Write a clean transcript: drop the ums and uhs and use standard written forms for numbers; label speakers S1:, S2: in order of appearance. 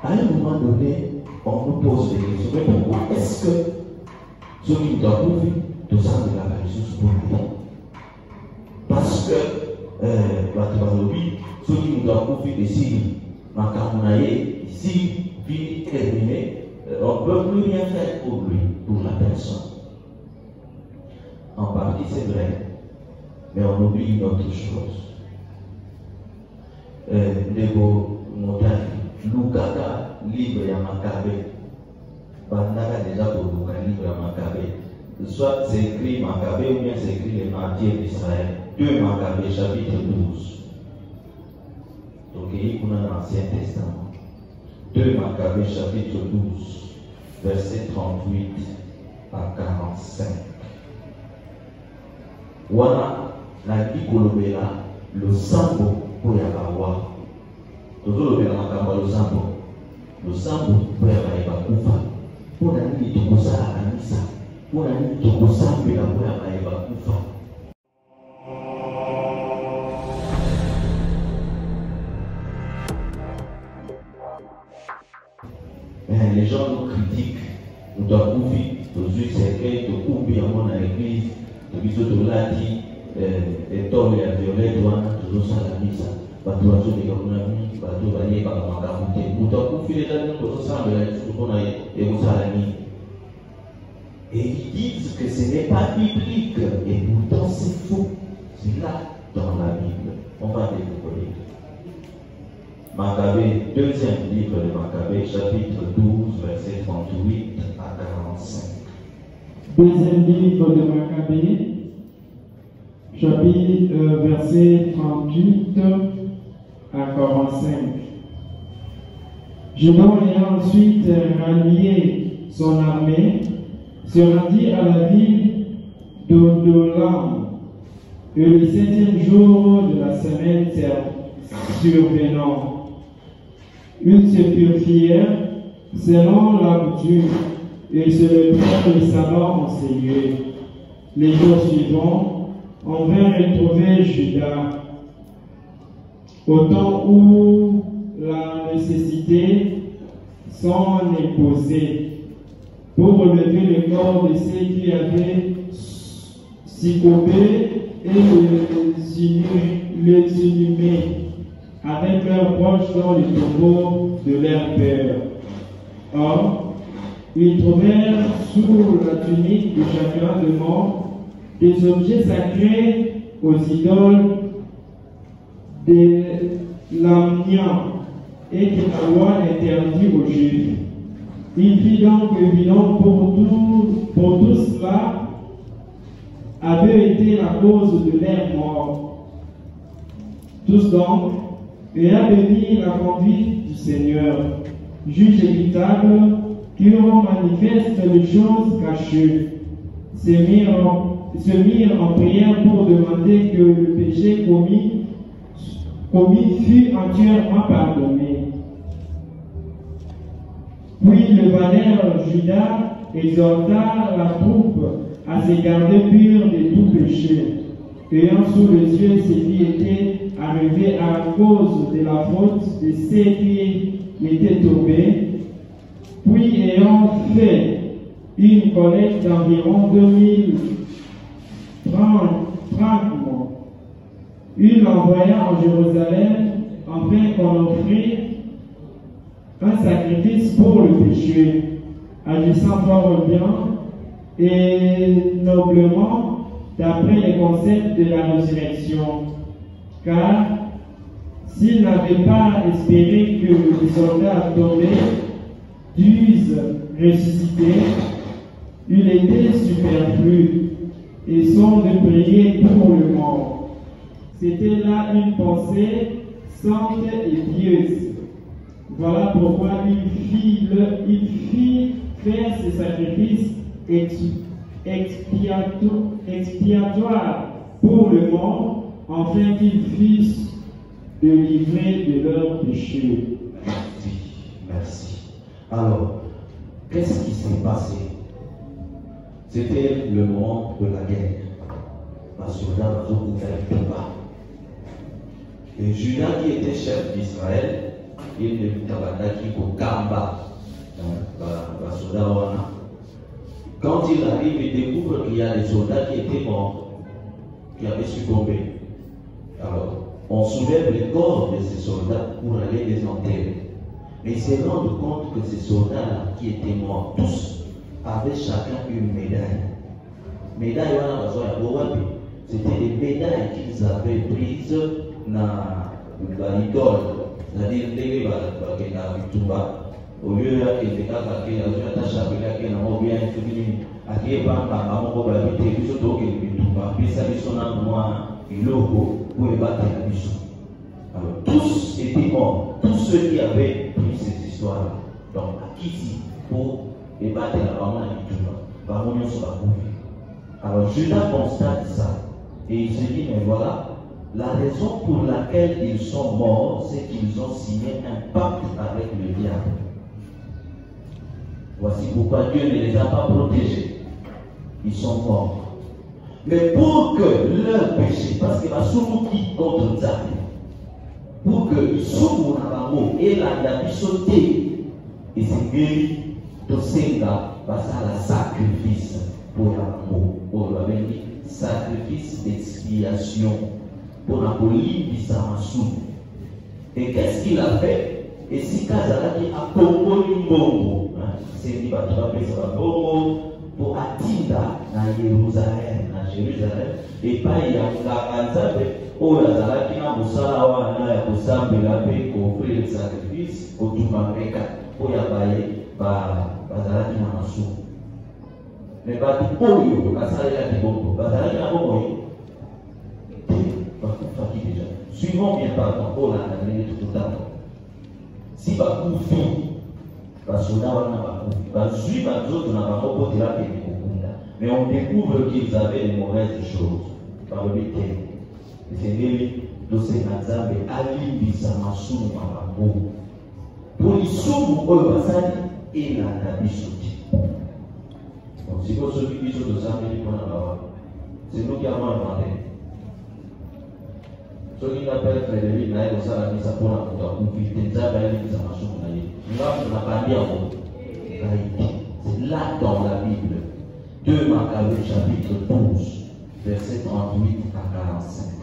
S1: À un moment donné, on nous pose des questions. Mais pourquoi est-ce que ceux qui doivent ouvrir tout ça de la ressource pour nous? Parce que, ceux qui nous doivent ouvrir ici, ici, vie terminée, on ne peut plus rien faire pour lui, pour la personne. En partie, c'est vrai, mais on oublie une autre chose. Nebo Motafi, Lukaka, livre Yamakabé. Bandaka déjà pour Luka, livre Yamakabé. Soit c'est écrit Makabé ou bien c'est écrit les martyrs d'Israël. 2 Makabé, chapitre 12. Donc, il y a l'Ancien Testament. 2 Makabé, chapitre 12, verset 38 à 45. Voilà la Nikolobela, le sambo pour Yakawa. Toujours le Makaba, le sambo. Le sambo pour Yakawa. Pour la nuit, tout ça à Anissa. Pour la nuit, tout ça pour Yakawa. Les gens nous critiquent, nous doivons ouvrir, nous cercueils, nous ouvrir à l'église, nous disons de là dit, et toi, il y a violé, toi, toujours ça la mise, bateau à ceux qui ont mis, bateau à aller par la macarité. Nous devons ouvrir les gens pour ça, et vous allez. Et ils disent que ce n'est pas biblique, et pourtant c'est faux. C'est là dans la Bible. On va découvrir. Maccabée, deuxième livre de Maccabée, chapitre 12, verset 38 à 45.
S2: Deuxième livre de Maccabée, chapitre verset 38 à 45. Gédéon ayant ensuite rallié son armée, se rendit à la ville d'Odolam, et le 7e jour de la semaine survenant. Ils se purifièrent selon la coutume et se levèrent le sabbat en ces lieux. Les jours suivants, on vint retrouver Judas. Au temps où la nécessité s'en imposait pour relever le corps de ceux qui avaient succombé et les inhumer avec leurs proches dans les tombeaux de leur père. Or, ils trouvèrent sous la tunique de chacun de mort des objets sacrés aux idoles de l'Amnia et que la loi interdit aux Juifs. Il fit donc évident pour tout cela avait été la cause de leur mort. Tous donc, ayant béni la conduite du Seigneur, juge équitable, qui rend manifeste les choses cachées, se mirent en prière pour demander que le péché commis fût entièrement pardonné. Puis le valère Judas exhorta la troupe à se garder pure de tout péché, ayant sous les yeux ce qui était arrivé à cause de la faute de ceux qui étaient tombés, puis ayant fait une collecte d'environ 2030, il l'envoya en Jérusalem afin qu'on offrit un sacrifice pour le péché, agissant fort bien et noblement d'après les concepts de la résurrection. Car s'il n'avait pas espéré que les soldats tombés dussent ressusciter, il était superflu et sans de prier pour le mort. C'était là une pensée sainte et pieuse. Voilà pourquoi il fit faire ce sacrifice expiatoire pour le monde, afin qu'ils fussent délivrés de leurs péchés.
S1: Merci. Alors, qu'est-ce qui s'est passé? C'était le moment de la guerre. Parce que là, nous avons fait le combat. Et Judas, qui était chef d'Israël, il est tabandaki pour Kamba, soldat. Quand il arrive, il découvre qu'il y a des soldats qui étaient morts, qui avaient succombé. Alors, on soulève les corps de ces soldats pour aller les enterrer. Mais il s'est rendu compte que ces soldats-là qui étaient morts, tous avaient chacun une médaille. Médaille, c'était des médailles qu'ils avaient prises dans l'idole. C'est-à-dire, au lieu de tous étaient morts, tous ceux qui avaient pris ces histoires-là. Donc, à qui pour ébattre la maman à alors, Judas constate ça et il se dit, mais voilà, la raison pour laquelle ils sont morts, c'est qu'ils ont signé un pacte avec le diable. Voici pourquoi Dieu ne les a pas protégés. Ils sont morts. Mais pour que leur péché, parce que la sourouki contre Zab, pour que sourou n'abamo et la bichoté, et c'est guéri de Senga, parce à la sacrifice pour l'amour. Pour le sacrifice d'expiation pour la police du Samassou. Et qu'est-ce qu'il a fait? Et si Kazalaki a compris Bongo, c'est dit pour Atinda à Jérusalem, et pas il y a un Kanzabe, où Lazaraki a Moussala, pour offrir le sacrifice au Tumameka, pour y abayer Bazalaki Namassou. Mais pas tout pour eux, parce qu'il y a des bons. Bazalaki a bon, déjà. Suivons bien par exemple, pour la tout le temps. Si Bakou fit, Basoda n'a pas pu, Bazui, Bazot n'a pas pu, mais on découvre qu'ils avaient les mauvaises choses par le bétail. Et c'est lui, le Sénazab et Ali Bissamassou Mababo. Pour les sous, pour eux, et la Nabisouti. Donc, si vous avez des choses de ça, c'est nous qui avons inventé. Ce qui appelle Frédéric, il a dit ça, il a dit pour la c'est là dans la Bible. 2 Maccabées chapitre 12, verset 38 à 45.